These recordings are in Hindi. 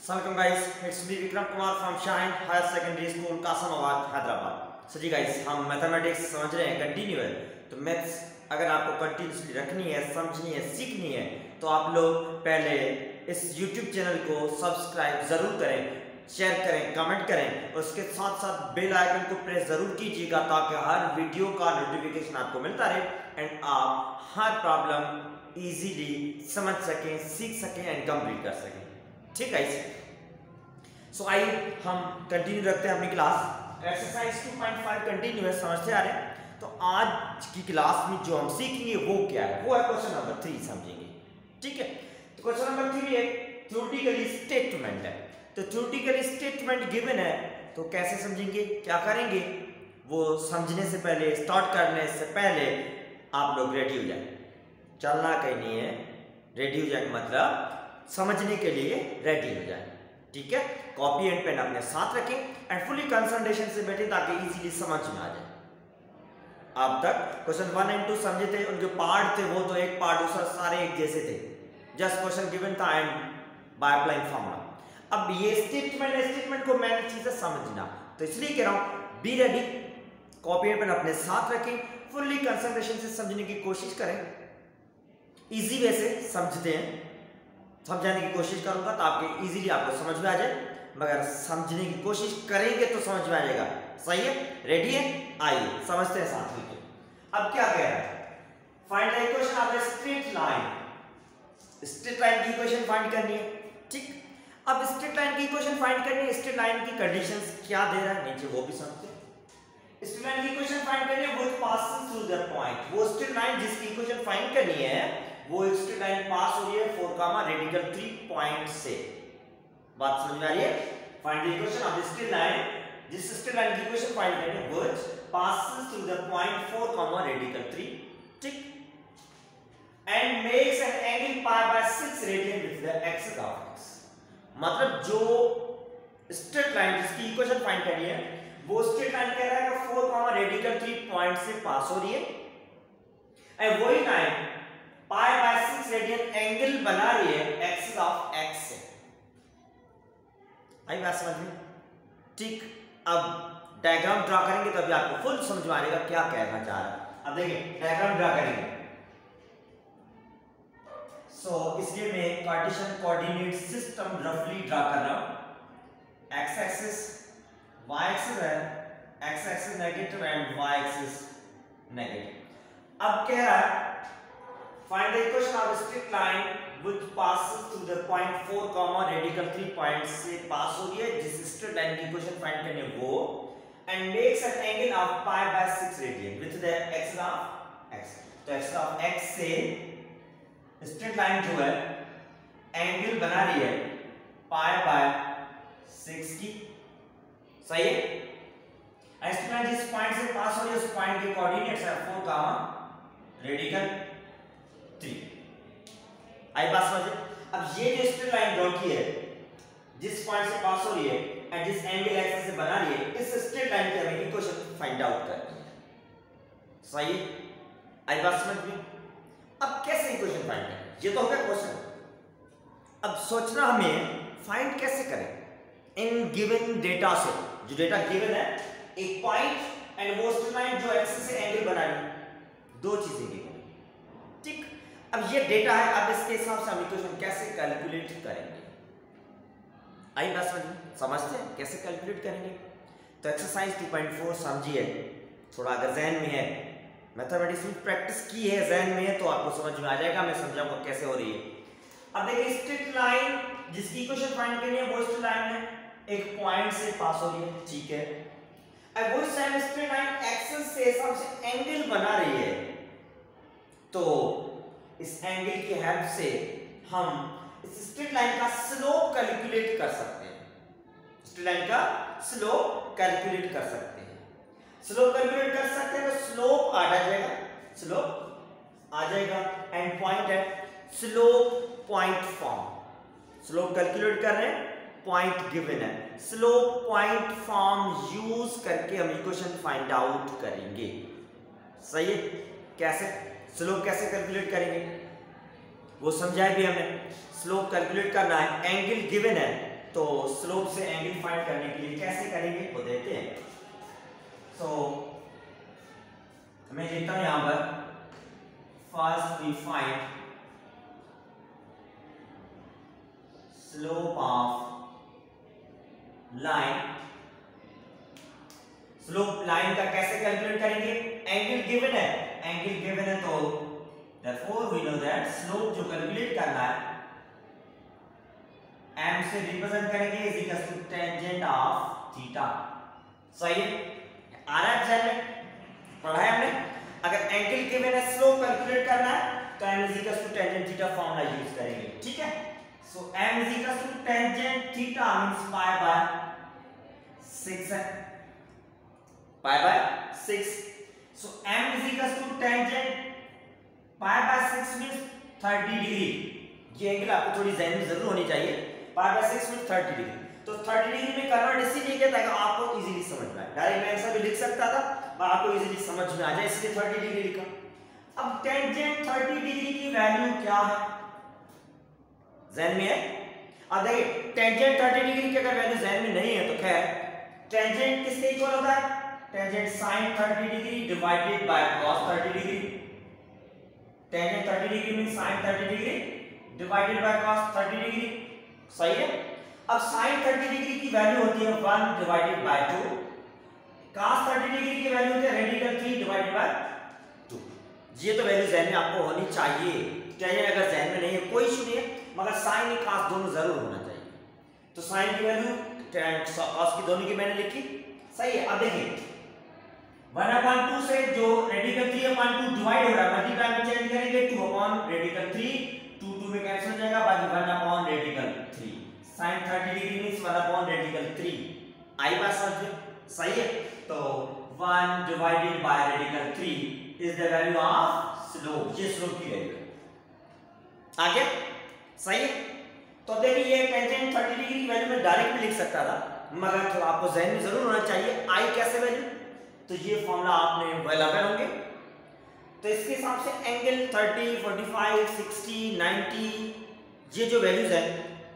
Welcome guys, it's me Vikram Kumar from Shine Higher Secondary School, Kasmabad, Hyderabad. So जी गाइस, हम मैथमेटिक्स समझ रहे हैं, कंटिन्यू है। तो मैथ्स अगर आपको कंटिन्यूसली रखनी है, समझनी है, सीखनी है, तो आप लोग पहले इस YouTube चैनल को सब्सक्राइब जरूर करें, शेयर करें, कमेंट करें, और उसके साथ साथ बेल आइकन को प्रेस जरूर कीजिएगा ताकि हर वीडियो का नोटिफिकेशन आपको मिलता रहे एंड आप हर प्रॉब्लम इजीली समझ सकें, सीख सकें एंड कंप्लीट कर सकें। ठीक है। सो आइए हम कंटिन्यू रखते हैं अपनी क्लास। एक्सरसाइज 2.5 कंटिन्यू है, समझते आ रहे हैं। तो आज की क्लास में जो हम सीखेंगे वो क्या है, वो है क्वेश्चन नंबर 3 समझेंगे। ठीक है। तो क्वेश्चन नंबर 3 एक थ्योरेटिकली स्टेटमेंट है। तो थ्योरेटिकली स्टेटमेंट गिवन है, तो कैसे समझेंगे, क्या करेंगे, वो समझने से पहले, स्टार्ट करने से पहले आप लोग रेडी हो जाए। चलना कहीं नहीं है, रेडी हो जाए मतलब समझने के लिए रेडी हो जाए। ठीक है। कॉपी एंड पेन अपने साथ रखें एंड फुली कंसंट्रेशन से बैठे ताकि इजीली समझ में आ जाए। अब तक क्वेश्चन 1 एंड 2 समझे थे, उनके पार्ट थे वो तो एक पार्ट दूसरा सारे एक जैसे थे, जस्ट क्वेश्चन गिवन था एंड बाय अप्लाइंग फॉर्मूला। अब ये स्टेटमेंट है, स्टेटमेंट को मैंने चीजें समझना, तो इसलिए कह रहा हूं be ready, copy and pen अपने साथ रखें, फुली कंसंट्रेशन से समझने की कोशिश करें। इजी वे से समझते हैं, समझाने की कोशिश करूंगा ताकि इजीली आपको समझ में आ जाए, मगर समझने की कोशिश करेंगे तो समझ में आ जाएगा। सही है, रेडी है, आइए समझते हैं साथ में। अब क्या कह रहा है, find the equation of the straight line. Straight line की इक्वेशन फाइंड करनी है। ठीक। अब स्ट्रेट लाइन की इक्वेशन फाइंड करनी है, स्ट्रेट लाइन की कंडीशंस क्या दे रहा है नीचे वो भी समझते हैं। स्ट्रेट लाइन की इक्वेशन फाइंड करनी है, which passes through the point. वो स्ट्रेट लाइन जिसकी इक्वेशन फाइंड करनी है वो स्ट्रेट लाइन पास हो रही है 4, रेडिकल 3 पॉइंट से। बात समझ में आ रही है। Find the equation of the straight line, जिस स्ट्रेट लाइन की इक्वेशन फाइंड करनी है which passes through the point 4, radical 3। ठीक। And makes an angle pi by 6 radian with the axis of x. मतलब जो स्ट्रेट लाइन जिसकी इक्वेशन फाइंड करनी है वो स्ट्रेट लाइन कह रहा है कि 4, रेडिकल 3 पॉइंट से पास हो रही है एंड वही line pi by 6 radian angle बना रही है एक्सिस ऑफ एक्स से। आई बात समझ में। ठीक। अब डायग्राम ड्रा करेंगे तभी आपको फुल समझ में आएगा क्या कहना चाह रहा है। अब देखिए डायग्राम ड्रा करेंगे। सो इसलिए मैं कार्टेशियन कोऑर्डिनेट सिस्टम रफली ड्रा कर रहा हूं। एक्स एक्सिस, वाई एक्सिस है, X axis negative and Y axis negative. अब कह रहा है find the equation of a straight line which passes through the point 4, radical 3 point से पास हो रही है, जिस स्ट्रेट लाइन की इक्वेशन फाइंड करनी है वो, and makes an angle of pi by 6 radian with the axis of x। तो एक्सिस ऑफ x से स्ट्रेट लाइन जो है एंगल बना रही है पाई बाय 6 की। सही है। स्ट्रेट लाइन जिस पॉइंट से पास हो रही है उस पॉइंट के कोऑर्डिनेट्स है 4, रेडिकल 3। आई बात समझे। अब ये जो स्ट्रेट लाइन ड्रॉ की है जिस पॉइंट से पास हो रही है एंड जिस एंगल एक्सिस से बना रही है, इस स्ट्रेट लाइन की हमें इक्वेशन फाइंड आउट करनी है। सही है। आई बात समझ में। अब कैसे इक्वेशन फाइंड करें, ये तो हो गया क्वेश्चन। अब सोचना हमें फाइंड कैसे करें इन गिवन डेटा से। जो डेटा गिवन है एक पॉइंट एंड वो स्ट्रेट लाइन जो एक्सिस से एंगल बना रही है, दो चीजें गिवन। ठीक। अब ये डेटा है, अब इसके हिसाब से हम इक्वेशन कैसे कैलकुलेट करेंगे। आई बात समझते हैं कैसे कैलकुलेट करेंगे। तो एक्सरसाइज 2.4 समझिए, थोड़ा अगर जहन में है, मैथमेटिक्स में प्रैक्टिस की है, जहन में है तो आपको समझ में आ जाएगा, मैं समझाऊंगा कैसे हो रही है। अब देखिए स्ट्रेट लाइन जिसकी इक्वेशन फाइंड करनी है वो स्ट्रेट लाइन है एक पॉइंट से पास हो रही है। ठीक है। अब वो सेम स्ट्रेट लाइन एक्सिस से सबसे एंगल बना रही है, तो इस एंगल की हेल्प से हम इस स्ट्रेट लाइन का स्लोप कैलकुलेट कर सकते हैं। स्ट्रेट लाइन का स्लोप कैलकुलेट कर सकते हैं। स्लोप कैलकुलेट कर सकते हैं तो स्लोप आ जाएगा, स्लोप आ जाएगा एंड पॉइंट है slope point form. Slope calculate कर रहे हैं, पॉइंट गिवन है, स्लोप पॉइंट फॉर्म यूज करके हम इक्वेशन फाइंड आउट करेंगे। सही है। कैसे स्लोप कैसे कैलकुलेट करेंगे वो समझाया भी हमने। स्लोप कैलकुलेट करना है, एंगल गिवन है तो स्लोप से एंगल फाइंड करने के लिए कैसे करेंगे वो देखते हैं। सो मैं लिखता हूं यहां पर first we find slope of line. Slope line का कैसे कैलकुलेट करेंगे, एंगल गिवन है, एंगल गिवन है तो therefore we know that slope जो कैलकुलेट करना है m से रिप्रेजेंट करेंगे is equal to tangent of theta. सही है, आ रहा है एग्जाम में, पढ़ा है हमने। अगर एंगल गिवन है स्लोप कैलकुलेट करना है तो m is equal to tangent theta formula use करेंगे, ठीक है। So m is equal to tangent theta means pi by 6 है, pi by 6। So m is equal to tangent pi by 6 means 30 degree. ये एंगल आपको थोड़ी ज़हन में जरूर होनी चाहिए, पाई बाय 6 मींस 30 डिग्री। तो 30 डिग्री में कन्वर्ट इसीलिए किया ताकि आपको इजीली समझ में आए। डायरेक्ट मैं आंसर भी लिख सकता था पर आपको इजीली समझ में आ जाए इसलिए 30 डिग्री लिखा। अब टेंजेंट 30 डिग्री की वैल्यू क्या है, ज़हन में है? अब देखिए टेंजेंट 30 डिग्री की अगर वैल्यू ज़हन में नहीं है तो खैर टेंजेंट किसके इक्वल होता है, tangent sin 30 degree divided by cos 30 degree. Tangent 30 degree means sin 30 degree divided by cos 30 degree. सही है। अब sin 30 डिग्री की वैल्यू होती है 1 डिवाइडेड बाय 2, cos 30 डिग्री की वैल्यू होती है रेडिकल 3 डिवाइडेड बाय 2। ये तो वैल्यू ज़हन में आपको होनी चाहिए। टेंजेंट अगर ज़हन में नहीं है कोई इशू नहीं है, मगर sin और cos दोनों जरूर होना चाहिए। तो sin की वैल्यू cos की दोनों की मैंने लिखी, सही है। अब देखिए 1/2 से जो रेडिकल 3/2 डिवाइड हो रहा है मल्टीप्लाई में चेंज करेंगे 2/रेडिकल 3, 2 में कैंसिल हो जाएगा, बाकी 1/रेडिकल 3। sin 30 डिग्री मींस 1/रेडिकल 3। आई बात समझ में, सही है। तो 1 divided by radical 3 is the value of slope, ये स्लोप की वैल्यू आ गया, सही है। तो देखिए ये टेंजेंट 30 डिग्री की वैल्यू मैं डायरेक्ट भी लिख सकता था, मगर थोड़ा आपको ज़हन में जरूर होना चाहिए आई कैसे वैल्यू, तो ये फॉर्मूला आपने वेल अवेयर होंगे। तो इसके हिसाब से एंगल 30, 45, 60, 90 ये जो वैल्यूज है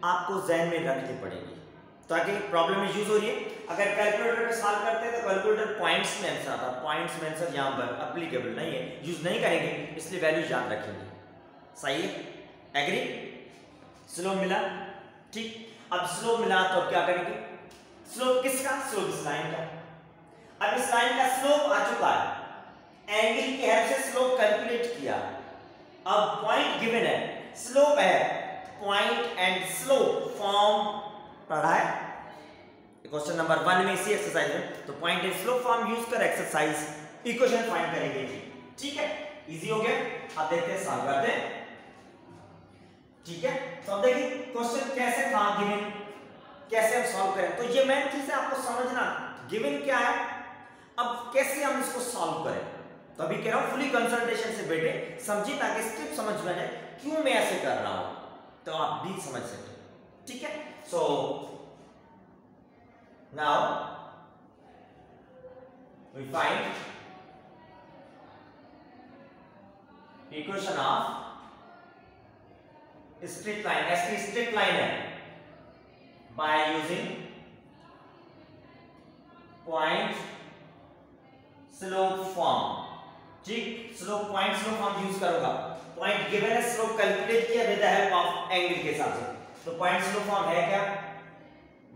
आपको ज़हन में रखनी पड़ेगी ताकि प्रॉब्लम में यूज हो रही है। अगर कैलकुलेटर पे सॉल्व करते हैं तो कैलकुलेटर पॉइंट्स में आंसर आता है, पॉइंट्स में आंसर यहाँ पर एप्लीकेबल नहीं है, यूज नहीं करेंगे, इसलिए वैल्यू याद रखेंगे। सही है, एग्री। स्लोप मिला, ठीक। अब स्लोप मिला तो अब क्या करेंगे, स्लोप किसका, स्लोप इस लाइन का। अब इस लाइन का स्लोप आ चुका है, एंगल की हेल्प से स्लोप कैलकुलेट किया। अब पॉइंट गिवन है, स्लोप है, पॉइंट एंड स्लोप फॉर्म पढ़ा है क्वेश्चन नंबर 1 में इसी एक्सरसाइज में। तो point and slope form use कर एक्सरसाइज इक्वेशन फाइंड करेंगे जी, ठीक है। इजी हो गया, अब देखते हैं सॉल्व करते हैं, ठीक है। तो अब देखिए क्वेश्चन कैसे था गिवन, कैसे हम सॉल्व करें। तो ये मेन चीज है आपको समझना, गिवन क्या है, अब कैसे हम इसको सॉल्व करें। तो अभी कह रहा हूं फुली कंसंट्रेशन से बैठे समझिए ताकि स्टेप समझ में आए क्यों मैं ऐसे कर रहा हूं, तो आप भी समझ सके, ठीक है। So now we find equation of straight line, ऐसी स्ट्रेट लाइन है by using point slope form, ठीक। Slope point slope form use करूंगा, पॉइंट गिवन है, स्लोप कैलकुलेट किया with the help of angle के हिसाब से। तो पॉइंट स्लोप फॉर्म है क्या,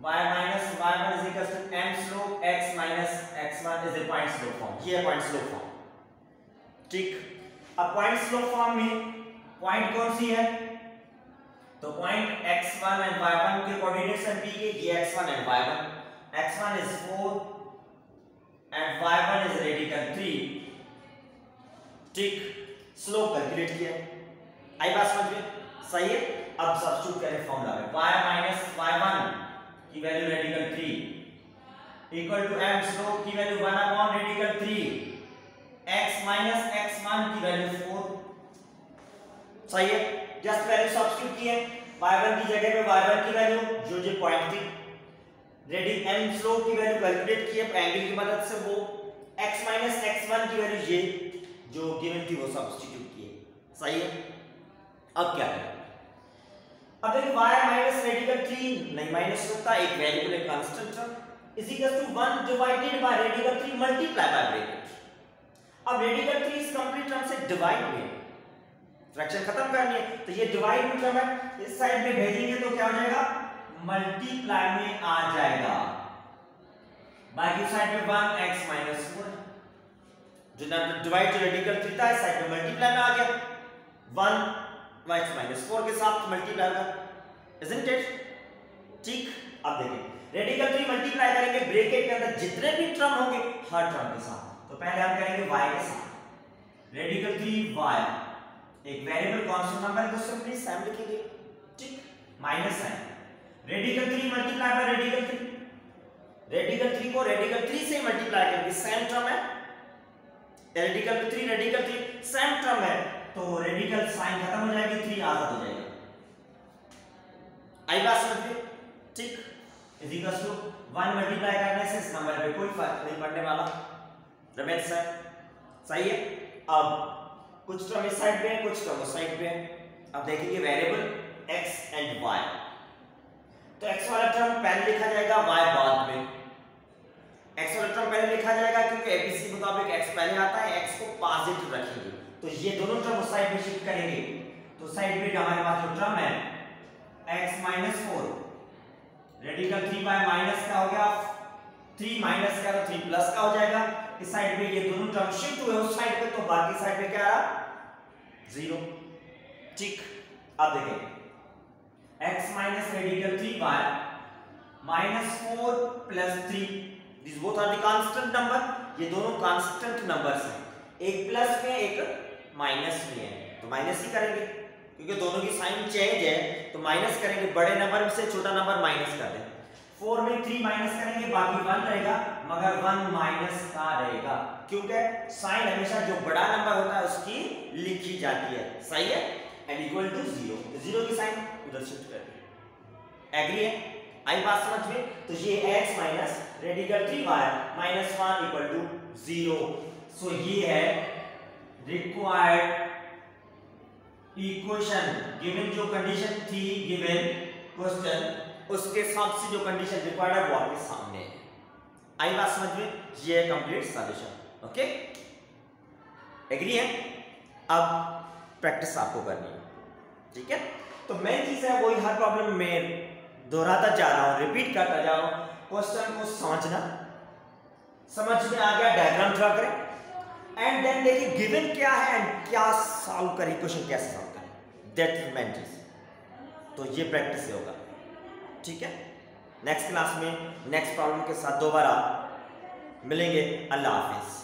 y minus y1 is equal to m slope x minus x1 is a point slope form, ये है पॉइंट स्लोप फॉर्म, ठीक। अब पॉइंट स्लोप फॉर्म में पॉइंट कौन सी है, तो पॉइंट x1 एंड y1 के कोऑर्डिनेट्स हम दिए, ये x1 and y1, x1 is 4 and y1 is radical 3, ठीक। स्लोप कैलकुलेट किया, आई बात समझ में, सही है। अब सब्स्टिट्यूट करें फॉर्मूला में, y minus y1 की value radical 3 equal to m slope की वैल्यू 1/रेडिकल 3, x minus x1 की वैल्यू 4, सही है। जस्ट वैल्यू सब्स्टिट्यूट किए, y1 की जगह पे y1 की वैल्यू जो जो पॉइंट थी, रेडिकल m स्लोप की वैल्यू कैलकुलेट किए एंगल की मदद से, वो x minus x1 की वैल्यू ये जो गिवन थी वो सब्स्टिट्यूट किए, सही है। अब क्या करें, अब देखिए y माइनस रेडिकल 3 नहीं माइनस होता, एक वेरिएबल है constant term is equal to 1 divided by radical 3 multiply by bracket. अब रेडिकल 3 इस कंप्लीट टर्म से डिवाइड में फ्रैक्शन खत्म करनी है, तो ये डिवाइड में टर्म है, इस साइड में भेजेंगे तो क्या हो जाएगा, मल्टीप्लाई में आ जाएगा, बाकी साइड में 1x माइनस 4 जो ना डिवाइड जो रेडिकल 3 था इस साइड में मल्टीप्लाई में आ गया, 1x माइनस 4 के साथ मल्टीप्लाई होगा, इजंट इट। ठीक, अब देखिए रेडिकल 3 मल्टीप्लाई करेंगे ब्रैकेट के अंदर जितने भी टर्म होंगे हर टर्म के साथ, तो पहले हम करेंगे y के साथ, रेडिकल 3y एक वेरिएबल कांस्टेंट नंबर है तो सिंपली साइन लिखेंगे, ठीक, minus sign, radical 3 multiply by radical 3, radical 3 को रेडिकल 3 से मल्टीप्लाई करेंगे, सेम टर्म है, रेडिकल 3 सेम टर्म है, तो रेडिकल साइन खत्म हो जाएगी, 3 आजाद हो जाएगा, आई बात समझ में, ठीक, इज इक्वल टू 1 मल्टीप्लाई करने से इस नंबर पे कोई फर्क नहीं पड़ने वाला, रमेश सर सही है। अब कुछ टर्म इस साइड पे है, कुछ टर्म उस साइड पे है, अब देखेंगे वेरिएबल x एंड y, तो x वाला टर्म पहले लिखा जाएगा, y बाद में, x वाला टर्म पहले लिखा जाएगा क्योंकि एबीसी मुताबिक x पहले आता है, x को पॉजिटिव रखेंगे, तो ये दोनों टर्म उस साइड पे शिफ्ट करेंगे, तो साइड पे हमारे पास जो टर्म है x minus 4 radical 3 by minus का हो गया, 3 माइनस का तो 3 प्लस का हो जाएगा, इस साइड पे ये दोनों टर्म शिफ्ट हुए उस साइड पे, तो बाकी साइड पे क्या रहा, 0, ठीक। अब देखें x minus radical 3 by minus 4 plus 3, this both are the constant number, ये दोनों कांस्टेंट नंबर्स हैं, एक प्लस में एक माइनस में है, तो माइनस ही करेंगे क्योंकि दोनों की साइन चेंज है, तो माइनस करेंगे, बड़े नंबर से छोटा नंबर माइनस कर दें, 4 में 3 माइनस करेंगे, बाकी 1 रहेगा, मगर 1 माइनस का रहेगा क्योंकि साइन हमेशा जो बड़ा नंबर होता है उसकी लिखी जाती है, सही है, एंड इक्वल टू 0, 0 की साइन उधर शिफ्ट कर दें, एग्री है, आई बात समझ में। तो ये x minus radical 3y minus 1 equal to 0, so ये है रिक्वायर्ड इक्वेशन, गिवन जो कंडीशन थी गिवन क्वेश्चन उसके हिसाब से जो कंडीशन रिक्वायर्ड है वो आपके सामने है, आई बात समझ में, ये है कंप्लीट सॉल्यूशन, ओके, एग्री है। अब प्रैक्टिस आपको करनी है, ठीक है, तो मेन चीज है वही हर प्रॉब्लम में दोहराता जा रहा हूं, रिपीट करता जा रहा हूं, क्वेश्चन को समझना, समझ में आ गया डायग्राम ड्रा करें, एंड देन देखिए गिवन क्या है एंड क्या सॉल्व करें, क्वेश्चन कैसे सॉल्व करें, दैट मेन चीज, तो ये प्रैक्टिस से होगा, ठीक है। नेक्स्ट क्लास में नेक्स्ट प्रॉब्लम के साथ दोबारा मिलेंगे, अल्लाह हाफिज।